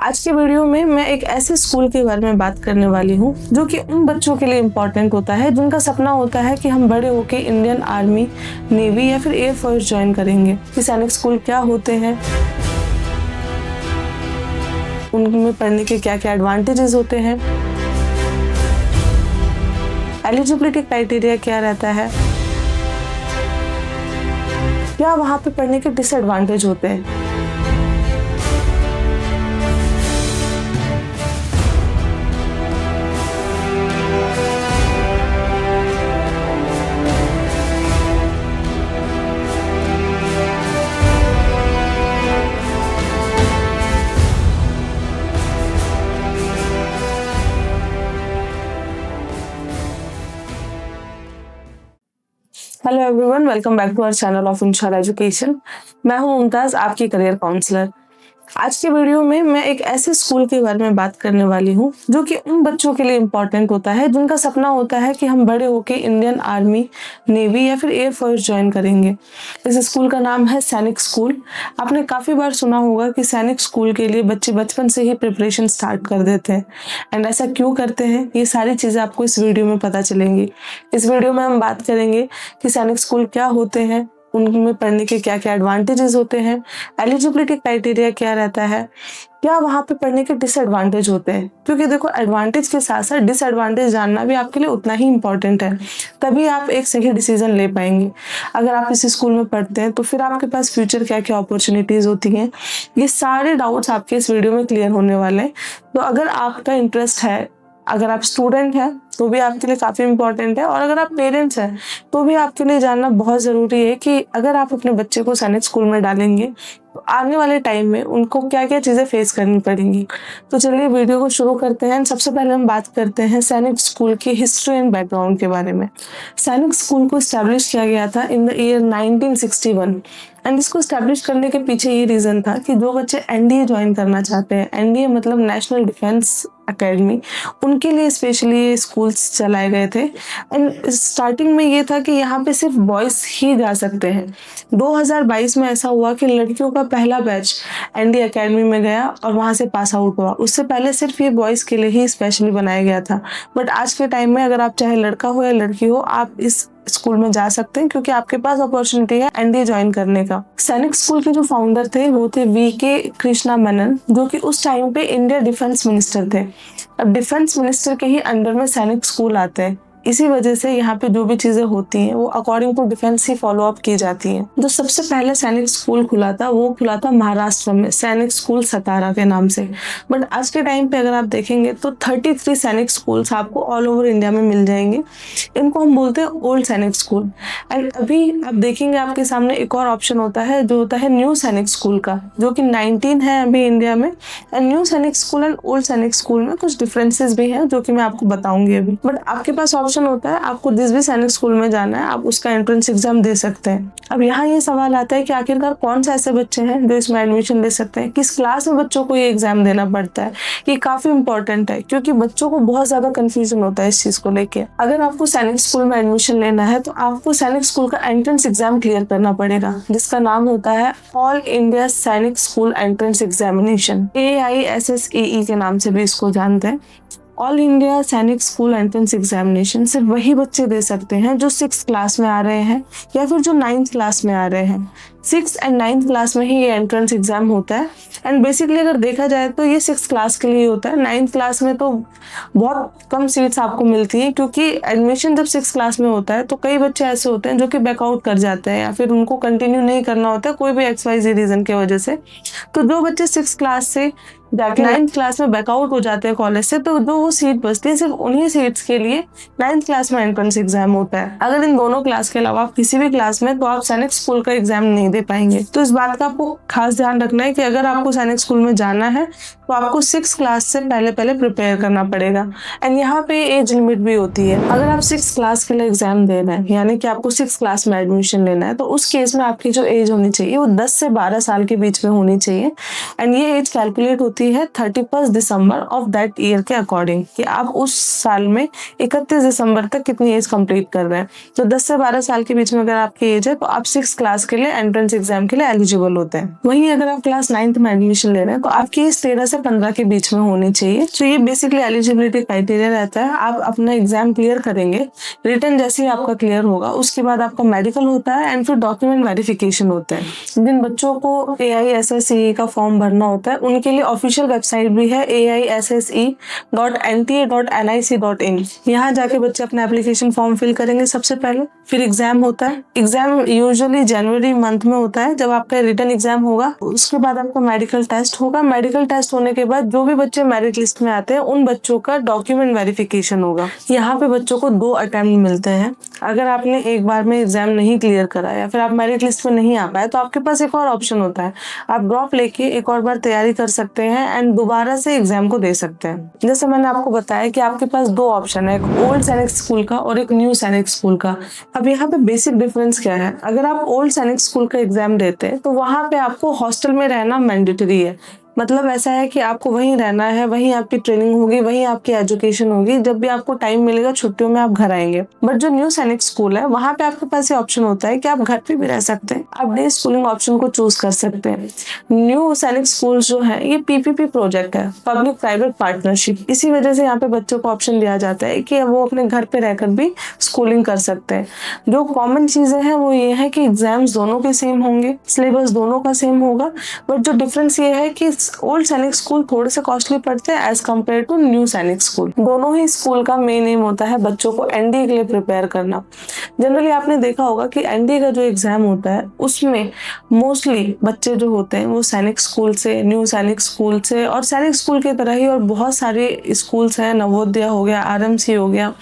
आज के वीडियो में मैं एक ऐसे स्कूल के बारे में बात करने वाली हूँ जो कि उन बच्चों के लिए इम्पोर्टेंट होता है जिनका सपना होता है कि हम बड़े होके इंडियन आर्मी, नेवी या फिर एयरफोर्स ज्वाइन करेंगे। कि सैनिक स्कूल क्या होते हैं, उनमें पढ़ने के क्या क्या एडवांटेजेस होते हैं, एलिजिबिलिटी क्राइटेरिया क्या रहता है, क्या वहाँ पे पढ़ने के डिसएडवांटेज होते हैं। Hello everyone, welcome back to our channel of इंशाल्लाह एजुकेशन। मैं हूं मुमताज, आपकी करियर काउंसलर। आज के वीडियो में मैं एक ऐसे स्कूल के बारे में बात करने वाली हूं जो कि उन बच्चों के लिए इम्पोर्टेंट होता है जिनका सपना होता है कि हम बड़े होके इंडियन आर्मी, नेवी या फिर एयरफोर्स ज्वाइन करेंगे। इस स्कूल का नाम है सैनिक स्कूल। आपने काफ़ी बार सुना होगा कि सैनिक स्कूल के लिए बच्चे बचपन से ही प्रिपरेशन स्टार्ट कर देते हैं। एंड ऐसा क्यों करते हैं, ये सारी चीज़ें आपको इस वीडियो में पता चलेंगी। इस वीडियो में हम बात करेंगे कि सैनिक स्कूल क्या होते हैं, उनमें पढ़ने के क्या क्या एडवांटेजेस होते हैं, एलिजिबिलिटी क्राइटेरिया क्या रहता है, क्या वहाँ पे पढ़ने के डिसएडवांटेज होते हैं। क्योंकि देखो, एडवांटेज के साथ साथ डिसएडवांटेज जानना भी आपके लिए उतना ही इम्पोर्टेंट है, तभी आप एक सही डिसीजन ले पाएंगे। अगर आप इस स्कूल में पढ़ते हैं तो फिर आपके पास फ्यूचर क्या क्या अपॉर्चुनिटीज़ होती हैं, ये सारे डाउट्स आपके इस वीडियो में क्लियर होने वाले हैं। तो अगर आपका इंटरेस्ट है, अगर आप स्टूडेंट हैं तो भी आपके लिए काफ़ी इम्पोर्टेंट है, और अगर आप पेरेंट्स हैं तो भी आपके लिए जानना बहुत ज़रूरी है कि अगर आप अपने बच्चे को सैनिक स्कूल में डालेंगे तो आने वाले टाइम में उनको क्या क्या चीज़ें फेस करनी पड़ेंगी। तो चलिए वीडियो को शुरू करते हैं। सबसे पहले हम बात करते हैं सैनिक स्कूल की हिस्ट्री एंड बैकग्राउंड के बारे में। सैनिक स्कूल को इस्टेब्लिश किया गया था इन द ईयर 1961 एंड इसको इस्टेब्लिश करने के पीछे ये रीज़न था कि जो बच्चे एनडीए ज्वाइन करना चाहते हैं, एनडीए मतलब नेशनल डिफेंस एकेडमी, उनके लिए स्पेशली ये स्कूल्स चलाए गए थे। एंड स्टार्टिंग में ये था कि यहाँ पे सिर्फ बॉयज़ ही जा सकते हैं। 2022 में ऐसा हुआ कि लड़कियों का पहला बैच एनडीए एकेडमी में गया और वहाँ से पास आउट हुआ। उससे पहले सिर्फ ये बॉयज़ के लिए ही स्पेशली बनाया गया था। बट आज के टाइम में अगर आप चाहे लड़का हो या लड़की हो, आप इस स्कूल में जा सकते हैं क्योंकि आपके पास अपॉर्चुनिटी है एनडीए ज्वाइन करने का। सैनिक स्कूल के जो फाउंडर थे वो थे वीके कृष्णा मेनन, जो कि उस टाइम पे इंडिया डिफेंस मिनिस्टर थे। अब डिफेंस मिनिस्टर के ही अंडर में सैनिक स्कूल आते हैं, इसी वजह से यहाँ पे जो भी चीज़ें होती हैं वो अकॉर्डिंग टू डिफेंस ही फॉलो अप की जाती हैं। जो सबसे पहले सैनिक स्कूल खुला था वो खुला था महाराष्ट्र में, सैनिक स्कूल सतारा के नाम से। बट आज के टाइम पे अगर आप देखेंगे तो 33 सैनिक स्कूल्स आपको ऑल ओवर इंडिया में मिल जाएंगे। इनको हम बोलते हैं ओल्ड सैनिक स्कूल। एंड अभी आप देखेंगे आपके सामने एक और ऑप्शन होता है जो होता है न्यू सैनिक स्कूल का, जो कि 19 है अभी इंडिया में। एंड न्यू सैनिक स्कूल एंड ओल्ड सैनिक स्कूल में कुछ डिफरेंसेस भी हैं जो कि मैं आपको बताऊंगी अभी। बट आपके पास ऑप्शन होता है, आपको जिस भी सैनिक स्कूल में जाना है आप उसका एंट्रेंस एग्जाम दे सकते हैं। अब यहाँ ये सवाल आता है कि आखिरकार कौन सा ऐसे बच्चे हैं जो इसमें एडमिशन ले सकते हैं, किस क्लास में बच्चों को ये एग्जाम देना पड़ता है। ये काफी इंपॉर्टेंट है क्योंकि बच्चों को बहुत ज्यादा कंफ्यूजन होता है इस चीज को लेके। अगर आपको सैनिक स्कूल में एडमिशन लेना है तो आपको सैनिक स्कूल का एंट्रेंस एग्जाम क्लियर करना पड़ेगा, जिसका नाम होता है ऑल इंडिया सैनिक स्कूल एंट्रेंस एग्जामिनेशन, AISSEE के नाम से भी इसको जानते हैं। ऑल इंडिया सैनिक स्कूल एंट्रेंस एग्जामिनेशन सिर्फ वही बच्चे दे सकते हैं जो 6th क्लास में आ रहे हैं या फिर जो 9th क्लास में आ रहे हैं। 6th एंड 9th क्लास में ही ये एंट्रेंस एग्जाम होता है। एंड बेसिकली अगर देखा जाए तो ये 6th क्लास के लिए होता है। 9th क्लास में तो बहुत कम सीट्स आपको मिलती हैं, क्योंकि एडमिशन जब 6th क्लास में होता है तो कई बच्चे ऐसे होते हैं जो कि बैकआउट कर जाते हैं या फिर उनको कंटिन्यू नहीं करना होता है कोई भी XYZ रीज़न की वजह से। तो जो बच्चे 6th क्लास से जाके 9th क्लास में बैकआउट हो जाते हैं कॉलेज से, तो जो वो सीट बचती है सिर्फ उन्हीं सीट्स के लिए 9th क्लास में एंट्रेंस एग्जाम होता है। अगर इन दोनों क्लास के अलावा आप किसी भी क्लास में, तो आप सैनिक स्कूल का एग्जाम नहीं दे पाएंगे। तो इस बात का आपको खास ध्यान रखना है कि अगर आपको सैनिक स्कूल में जाना है तो आपको 6th क्लास से पहले प्रिपेयर करना पड़ेगा। एंड यहाँ पे एज लिमिट भी होती है। अगर आप 6th क्लास के लिए एग्जाम दे रहे हैं, यानी कि आपको 6th क्लास में एडमिशन लेना है, तो उस केस में आपकी जो एज होनी चाहिए वो 10 से 12 साल के बीच में होनी चाहिए। एंड ये एज कैलकुलेट होती है 31 दिसंबर ऑफ दैट ईयर के अकॉर्डिंग, कि आप उस साल में 31 दिसंबर तक कितनी एज कंप्लीट कर रहे हैं। तो 10 से 12 साल के बीच में अगर आपकी एज है तो आप 6th क्लास के लिए एंट्रेंस एंट्रेंस एग्जाम के लिए एलिजिबल होते हैं। वहीं अगर आप क्लास 9th में एडमिशन ले रहे हैं तो आपकी एज 13 से 15 के बीच में होनी चाहिए। तो ये बेसिकली एलिजिबिलिटी क्राइटेरिया रहता है। आप अपना एग्जाम क्लियर करेंगे, रिटन जैसे ही आपका क्लियर होगा उसके बाद आपका मेडिकल होता है एंड फिर डॉक्यूमेंट वेरिफिकेशन होता है। जिन बच्चों को AISSE का फॉर्म भरना होता है उनके लिए ऑफिशियल वेबसाइट भी है aisse.nta.nic.in। यहाँ जाके बच्चे अपना एप्लीकेशन फॉर्म फिल करेंगे सबसे पहले, फिर एग्जाम होता है। एग्जाम यूजुअली जनवरी मंथ में होता है जब आपका रिटन एग्जाम होगा। उसके बाद आपका मेडिकल टेस्ट होगा। मेडिकल टेस्ट होने के बाद जो भी बच्चे मेरिट लिस्ट में आते हैं उन बच्चों का डॉक्यूमेंट वेरिफिकेशन होगा। यहाँ पे बच्चों को 2 अटेम्प्ट मिलते हैं। अगर आपने एक बार में एग्जाम नहीं क्लियर करा या फिर आप मेरिट लिस्ट में नहीं आ पाए तो आपके पास एक और ऑप्शन होता है, आप ड्रॉप लेके एक और बार तैयारी कर सकते हैं एंड दोबारा से एग्जाम को दे सकते हैं। जैसे मैंने आपको बताया कि आपके पास 2 ऑप्शन है, एक ओल्ड सैनिक स्कूल का और एक न्यू सैनिक स्कूल का। अब यहाँ पे बेसिक डिफरेंस क्या है, अगर आप ओल्ड सैनिक स्कूल का एग्जाम देते हैं तो वहाँ पे आपको हॉस्टल में रहना मैंडेटरी है। मतलब ऐसा है कि आपको वहीं रहना है, वहीं आपकी ट्रेनिंग होगी, वहीं आपकी एजुकेशन होगी। जब भी आपको टाइम मिलेगा छुट्टियों में आप घर आएंगे। बट जो न्यू सैनिक स्कूल है वहाँ पे आपके पास ये ऑप्शन होता है कि आप घर पे भी रह सकते हैं, आप डे स्कूलिंग ऑप्शन को चूज कर सकते हैं। न्यू सैनिक स्कूल जो है ये PPP प्रोजेक्ट है, पब्लिक प्राइवेट पार्टनरशिप। इसी वजह से यहाँ पे बच्चों को ऑप्शन दिया जाता है कि वो अपने घर पे रहकर भी स्कूलिंग कर सकते हैं। जो कॉमन चीजें हैं वो ये है कि एग्जाम्स दोनों के सेम होंगे, सिलेबस दोनों का सेम होगा। बट जो डिफरेंस ये है कि ओल्ड सैनिक स्कूल थोड़े से कॉस्टली पड़ते हैं एज कम्पेयर टू न्यू सैनिक स्कूल। दोनों ही स्कूल का मेन एम होता है बच्चों को NDA के लिए प्रिपेयर करना। जनरली आपने देखा होगा कि NDA का जो एग्जाम होता है उसमें मोस्टली बच्चे जो होते हैं वो सैनिक स्कूल से, न्यू सैनिक स्कूल से और सैनिक स्कूल की तरह ही और बहुत सारे स्कूल्स हैं, नवोदय हो गया, RMC हो गया,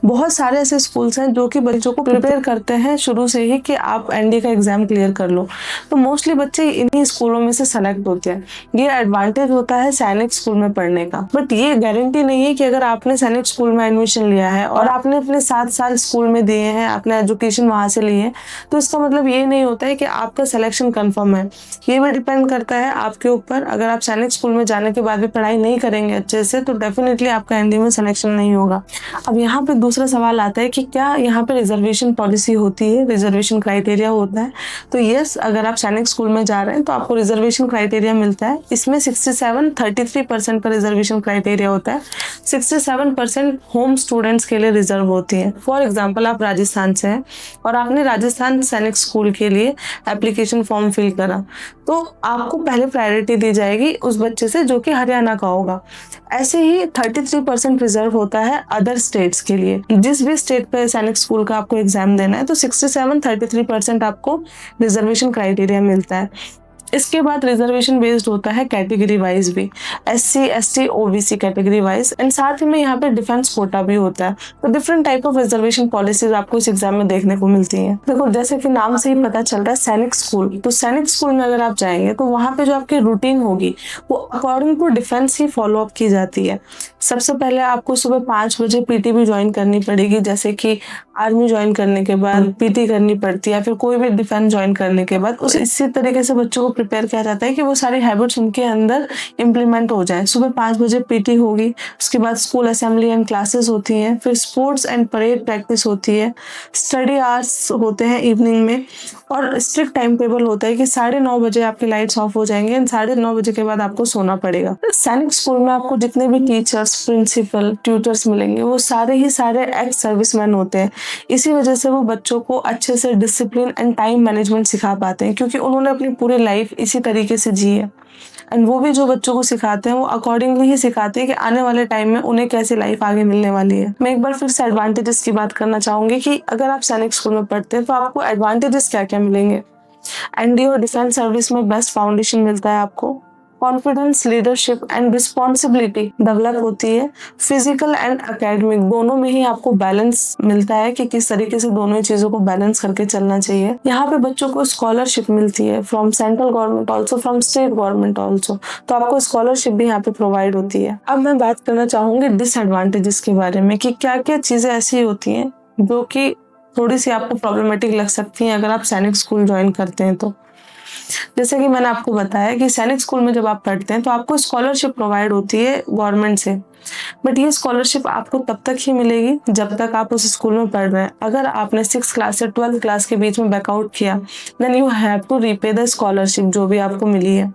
बहुत सारे ऐसे स्कूल्स हैं जो कि बच्चों को प्रिपेयर करते हैं शुरू से ही कि आप NDA का एग्जाम क्लियर कर लो। तो मोस्टली बच्चे इन्हीं स्कूलों में से सेलेक्ट होते हैं। ये एडवांटेज होता है सैनिक स्कूल में पढ़ने का। बट ये गारंटी नहीं है कि अगर आपने सैनिक स्कूल में एडमिशन लिया है और आपने अपने 7 साल स्कूल में दिए हैं, आपने एजुकेशन वहां से ली है, तो इसका मतलब ये नहीं होता है कि आपका सिलेक्शन कंफर्म है। ये भी डिपेंड करता है आपके ऊपर। अगर आप सैनिक स्कूल में जाने के बाद भी पढ़ाई नहीं करेंगे अच्छे से तो डेफिनेटली आपका NDA में सिलेक्शन नहीं होगा। अब यहाँ पे दूसरा सवाल आता है कि क्या यहाँ पे रिजर्वेशन पॉलिसी होती है, रिजर्वेशन क्राइटेरिया होता है? तो यस, अगर आप सैनिक स्कूल में जा रहे हैं तो आपको रिजर्वेशन क्राइटेरिया मिलता है। इसमें 33% का रिजर्वेशन क्राइटेरिया होता है। 67% होम स्टूडेंट्स के लिए रिजर्व होती है। फॉर एग्जांपल आप राजस्थान से हैं और आपने राजस्थान सैनिक स्कूल के लिए एप्लीकेशन फॉर्म फिल करा तो आपको पहले प्रायोरिटी दी जाएगी उस बच्चे से जो कि हरियाणा का होगा। ऐसे ही 33% रिजर्व होता है अदर स्टेट्स के लिए। जिस भी स्टेट पे सैनिक स्कूल का आपको एग्जाम देना है तो 33% आपको रिजर्वेशन क्राइटेरिया मिलता है। इसके बाद रिजर्वेशन बेस्ड होता है कैटेगरी वाइज भी, SC ST OBC category wise, and साथ ही में यहाँ पे डिफेंस कोटा भी होता है। तो different type of reservation policies आपको इस एग्जाम में देखने को मिलती हैं। देखो जैसे कि नाम से ही पता चल रहा है सैनिक स्कूल, तो सैनिक स्कूल में अगर आप जाएंगे तो वहाँ पे जो आपकी रूटीन होगी वो अकॉर्डिंग टू डिफेंस ही फॉलो अप की जाती है। सबसे पहले आपको सुबह 5 बजे PT भी ज्वाइन करनी पड़ेगी, जैसे कि आर्मी ज्वाइन करने के बाद PT करनी पड़ती है, फिर कोई भी डिफेंस ज्वाइन करने के बाद इसी तरीके से बच्चों को प्रिपेयर किया जाता है कि वो सारी हैबिट्स उनके अंदर इम्प्लीमेंट हो जाए। सुबह 5 बजे PT होगी, उसके बाद स्कूल असेंबली एंड क्लासेस होती हैं, फिर स्पोर्ट्स एंड परेड प्रैक्टिस होती है, स्टडी आवर्स होते हैं इवनिंग में, और स्ट्रिक्ट टाइम टेबल होता है कि 9:30 बजे आपकी लाइट्स ऑफ हो जाएंगे एंड 9:30 बजे के बाद आपको सोना पड़ेगा। सैनिक स्कूल में आपको जितने भी टीचर्स, प्रिंसिपल, ट्यूटर्स मिलेंगे वो सारे एक्स सर्विसमैन होते हैं। इसी वजह से वो बच्चों को अच्छे से डिसिप्लिन एंड टाइम मैनेजमेंट सिखा पाते हैं, क्योंकि उन्होंने अपनी पूरी लाइफ इसी तरीके से जी है। एंड वो भी जो बच्चों को सिखाते हैं वो अकॉर्डिंगली ही सिखाते हैं कि आने वाले टाइम में उन्हें कैसी लाइफ आगे मिलने वाली है। मैं एक बार फिर से एडवांटेजेस की बात करना चाहूंगी कि अगर आप सैनिक स्कूल में पढ़ते हैं तो आपको एडवांटेजेस क्या क्या मिलेंगे। NDA और डिफेंस सर्विस में बेस्ट फाउंडेशन मिलता है आपको, confidence, leadership and responsibility develop होती है, फिजिकल एंड एकेडमिक दोनों में ही आपको बैलेंस मिलता है कि किस तरीके से दोनों ही चीजों को बैलेंस करके चलना चाहिए। यहाँ पे बच्चों को स्कॉलरशिप मिलती है from central government also, from state government also, तो आपको स्कॉलरशिप भी यहाँ पे प्रोवाइड होती है। अब मैं बात करना चाहूंगी डिसएडवांटेजेस के बारे में कि क्या क्या चीजें ऐसी होती हैं जो कि थोड़ी सी आपको प्रॉब्लमेटिक लग सकती हैं अगर आप सैनिक स्कूल ज्वाइन करते हैं तो। जैसे कि मैंने आपको बताया कि सैनिक स्कूल में जब आप पढ़ते हैं तो आपको स्कॉलरशिप प्रोवाइड होती है गवर्नमेंट से, बट ये स्कॉलरशिप आपको तब तक ही मिलेगी जब तक आप उस स्कूल में पढ़ रहे हैं। अगर आपने 6 क्लास से 12 क्लास के बीच में बैकआउट किया, then you have to repay the scholarship जो भी आपको मिली है।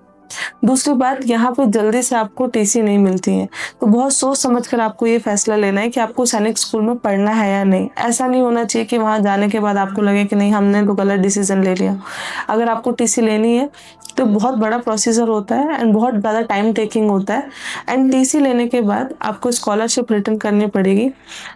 दूसरी बात, यहाँ पे जल्दी से आपको टीसी नहीं मिलती है, तो बहुत सोच समझ कर आपको ये फैसला लेना है कि आपको सैनिक स्कूल में पढ़ना है या नहीं। ऐसा नहीं होना चाहिए कि वहाँ जाने के बाद आपको लगे कि नहीं, हमने तो गलत डिसीजन ले लिया। अगर आपको टीसी लेनी है तो बहुत बड़ा प्रोसीजर होता है एंड बहुत ज़्यादा टाइम टेकिंग होता है, एंड टीसी लेने के बाद आपको स्कॉलरशिप रिटर्न करनी पड़ेगी।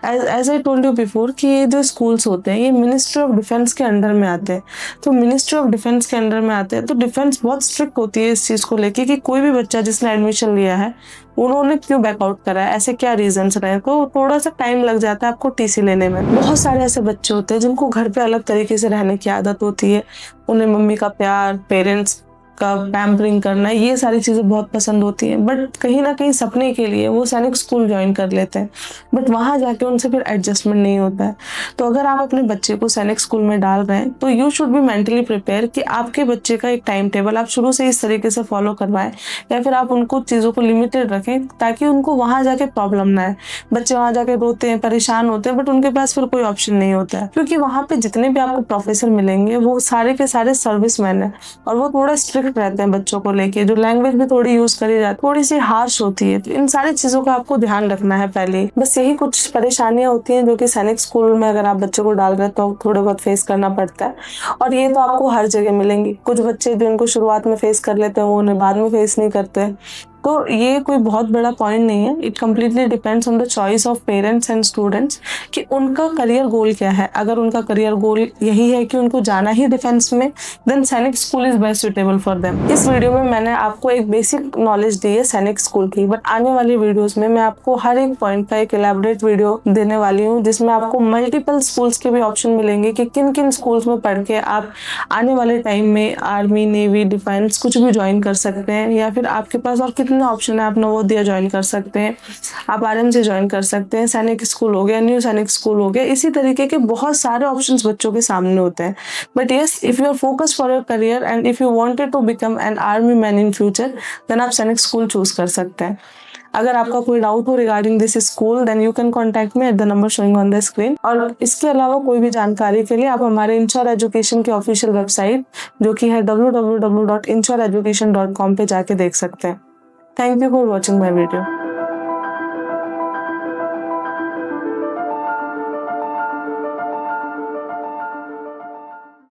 As I told you before कि ये जो स्कूल्स होते हैं ये मिनिस्ट्री ऑफ डिफेंस के अंडर में आते हैं। तो मिनिस्ट्री ऑफ डिफेंस के अंडर में आते हैं तो डिफेंस बहुत स्ट्रिक्ट होती है इस चीज़ को लेके कि कोई भी बच्चा जिसने एडमिशन लिया है उन्होंने क्यों बैकआउट करा है, ऐसे क्या रीजंस रहे, तो थोड़ा सा टाइम लग जाता है आपको टीसी लेने में। बहुत सारे ऐसे बच्चे होते हैं जिनको घर पे अलग तरीके से रहने की आदत होती है, उन्हें मम्मी का प्यार, पेरेंट्स का पैम्परिंग करना, ये सारी चीज़ें बहुत पसंद होती हैं, बट कहीं ना कहीं सपने के लिए वो सैनिक स्कूल ज्वाइन कर लेते हैं, बट वहाँ जाके उनसे फिर एडजस्टमेंट नहीं होता है। तो अगर आप अपने बच्चे को सैनिक स्कूल में डाल रहे हैं तो you should be mentally prepare कि आपके बच्चे का एक टाइम टेबल आप शुरू से इस तरीके से फॉलो करवाएं, या फिर आप उनको चीज़ों को लिमिटेड रखें ताकि उनको वहाँ जाके प्रॉब्लम ना आए। बच्चे वहाँ जाके रोते हैं, परेशान होते हैं, बट उनके पास फिर कोई ऑप्शन नहीं होता है, क्योंकि वहाँ पे जितने भी आपको प्रोफेसर मिलेंगे वो सारे के सारे सर्विसमैन हैं और वो थोड़ा स्ट्रिक्ट रहते हैं बच्चों को लेके। जो लैंग्वेज भी थोड़ी यूज करी जाती है थोड़ी सी हार्श होती है, तो इन सारी चीजों का आपको ध्यान रखना है पहले। बस यही कुछ परेशानियां होती हैं जो कि सैनिक स्कूल में अगर आप बच्चों को डाल रहे हैं तो थोड़े बहुत फेस करना पड़ता है, और ये तो आपको हर जगह मिलेंगी। कुछ बच्चे जो इनको शुरुआत में फेस कर लेते हैं वो उन्हें बाद में फेस नहीं करते, तो ये कोई बहुत बड़ा पॉइंट नहीं है। It completely depends on the choice of parents and students कि उनका करियर गोल क्या है। अगर उनका करियर गोल यही है कि उनको जाना ही डिफेंस में, देन सैनिक school is best suitable for them. इस वीडियो में मैंने आपको एक बेसिक नॉलेज दी है सैनिक स्कूल की, बट आने वाली वीडियोस में मैं आपको हर एक पॉइंट का एक इलैबोरेट वीडियो देने वाली हूँ, जिसमें आपको मल्टीपल स्कूल्स के भी ऑप्शन मिलेंगे कि किन किन स्कूल्स में पढ़ के आप आने वाले टाइम में आर्मी, नेवी, डिफेंस कुछ भी ज्वाइन कर सकते हैं, या फिर आपके पास और कितने ऑप्शन है। आप नवोदय ज्वाइन कर सकते हैं, आप आरएमसी ज्वाइन कर सकते हैं, सैनिक स्कूल हो गया, न्यू सैनिक स्कूल हो गया, इसी तरीके के बहुत सारे ऑप्शंस बच्चों के सामने होते हैं। But yes, if you are focus for your career and if you wanted to become an army man in future, then आप सैनिक स्कूल चूज कर सकते हैं। अगर आपका कोई डाउट हो regarding this school, then you can contact me at the number showing on the screen. और इसके अलावा कोई भी जानकारी के लिए आप हमारे इंश्योर एजुकेशन के ऑफिशियल वेबसाइट जो कि है www.insureeducation.com पे जाके देख सकते हैं। Thank you for watching my video.